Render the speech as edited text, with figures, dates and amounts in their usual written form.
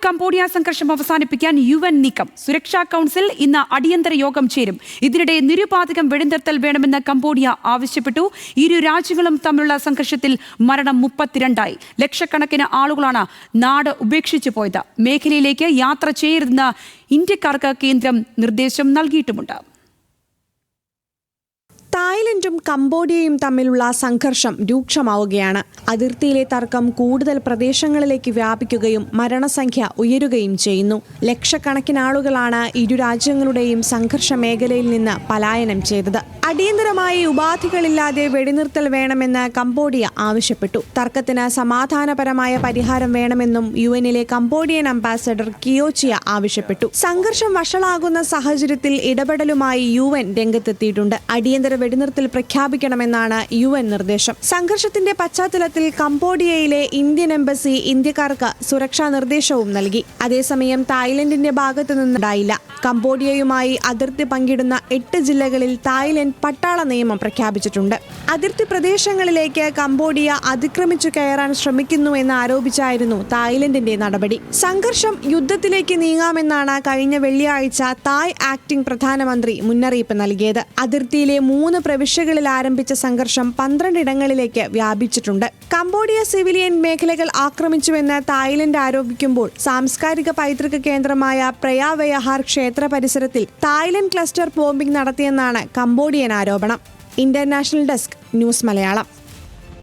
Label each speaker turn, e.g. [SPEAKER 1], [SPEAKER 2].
[SPEAKER 1] Cambodia സംഘർഷം അവസാനിപ്പിക്കാൻ UN നീക്കം. സുരക്ഷാ കൗൺസിൽ ഇന്ന് അടിയന്തര യോഗം ചേരും. ഇതിനിടെ നിരുപാധികം വെടിനിർത്തൽ വേണമെന്ന് കംബോഡിയ ആവശ്യപ്പെട്ടു. ഇരു രാജ്യങ്ങളും തമ്മിലുള്ള സംഘർഷത്തിൽ മരണം 32ആയി. ലക്ഷക്കണക്കിന് ആളുകളാണ് നാട് ഉപേക്ഷിച്ചു പോയത്. മേഖലയിലേക്ക് യാത്ര ചെയ്യരുതെന്ന് ഇന്ത്യക്കാർക്ക് കേന്ദ്രം നിർദ്ദേശം നൽകിയിട്ടുമുണ്ട്.
[SPEAKER 2] തായ്ലൻഡും കംബോഡിയയും തമ്മിലുള്ള സംഘർഷം രൂക്ഷമാവുകയാണ്. അതിർത്തിയിലെ തർക്കം കൂടുതൽ പ്രദേശങ്ങളിലേക്ക് വ്യാപിക്കുകയും മരണസംഖ്യ ഉയരുകയും ചെയ്യുന്നു. ലക്ഷക്കണക്കിന് ആളുകളാണ് ഇരു രാജ്യങ്ങളുടെയും സംഘർഷ മേഖലയിൽ നിന്ന് പലായനം ചെയ്തത്. അടിയന്തരമായി ഉപാധികളില്ലാതെ വെടിനിർത്തൽ വേണമെന്ന് കംബോഡിയ ആവശ്യപ്പെട്ടു. തർക്കത്തിന് സമാധാനപരമായ പരിഹാരം വേണമെന്നും UN-ലെ കംബോഡിയൻ അംബാസഡർ കിയോച്ചിയ ആവശ്യപ്പെട്ടു. സംഘർഷം വഷളാകുന്ന സാഹചര്യത്തിൽ ഇടപെടലുമായി UN രംഗത്തെത്തിയിട്ടുണ്ട്. അടിയന്തര വെടിനിർത്തൽ പ്രഖ്യാപിക്കണമെന്നാണ് UN നിർദ്ദേശം. സംഘർഷത്തിന്റെ പശ്ചാത്തലത്തിൽ കംബോഡിയയിലെ ഇന്ത്യൻ എംബസി ഇന്ത്യക്കാർക്ക് സുരക്ഷാ നിർദ്ദേശവും നൽകി. അതേസമയം തായ്ലൻഡിന്റെ ഭാഗത്തു നിന്നുണ്ടായില്ല. കംബോഡിയയുമായി അതിർത്തി പങ്കിടുന്ന 8 ജില്ലകളിൽ തായ്ലൻഡ് പട്ടാള നിയമം പ്രഖ്യാപിച്ചിട്ടുണ്ട്. അതിർത്തി പ്രദേശങ്ങളിലേക്ക് കംബോഡിയ അതിക്രമിച്ചു കയറാൻ ശ്രമിക്കുന്നു എന്ന് ആരോപിച്ചായിരുന്നു തായ്ലൻഡിന്റെ നടപടി. സംഘർഷം യുദ്ധത്തിലേക്ക് നീങ്ങാമെന്നാണ് കഴിഞ്ഞ വെള്ളിയാഴ്ച തായ് ആക്ടിംഗ് പ്രധാനമന്ത്രി മുന്നറിയിപ്പ് നൽകിയത്. അതിർത്തിയിലെ 3 പ്രവിശ്യകളിൽ ആരംഭിച്ച സംഘർഷം 12 ഇടങ്ങളിലേക്ക് വ്യാപിച്ചിട്ടുണ്ട്. കംബോഡിയ സിവിലിയൻ മേഖലകൾ ആക്രമിച്ചുവെന്ന് തായ്ലൻഡ് ആരോപിക്കുമ്പോൾ സാംസ്കാരിക പൈതൃക കേന്ദ്രമായ പ്രയാവയഹാർ ക്ഷേത്ര പരിസരത്തിൽ തായ്ലൻഡ് ക്ലസ്റ്റർ ബോംബിംഗ് നടത്തിയെന്നാണ് കംബോഡിയൻ ആരോപണം. International desk, news Malayalam.